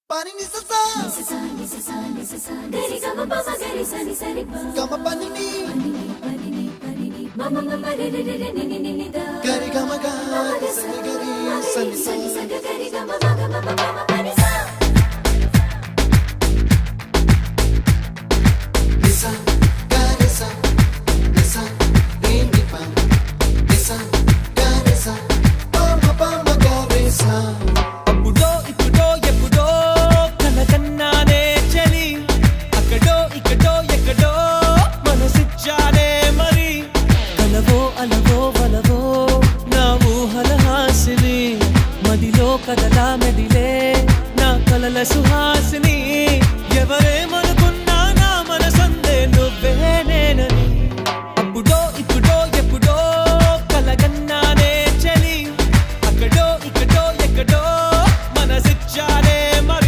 Pani ni sa sa gari ga ma pa ma gari sa ni pa ga ma pani ni ma ma ma re re re ni ni ni da gari ga ma ga sa ni gari sa ni sa gari ga ma ma ga ma ma ma pani sa nisa gari sa nisa ni pa nisa gari sa pa ma gari sa కదలా మెదిలే నా కలల సుహాసిని ఎవరేమో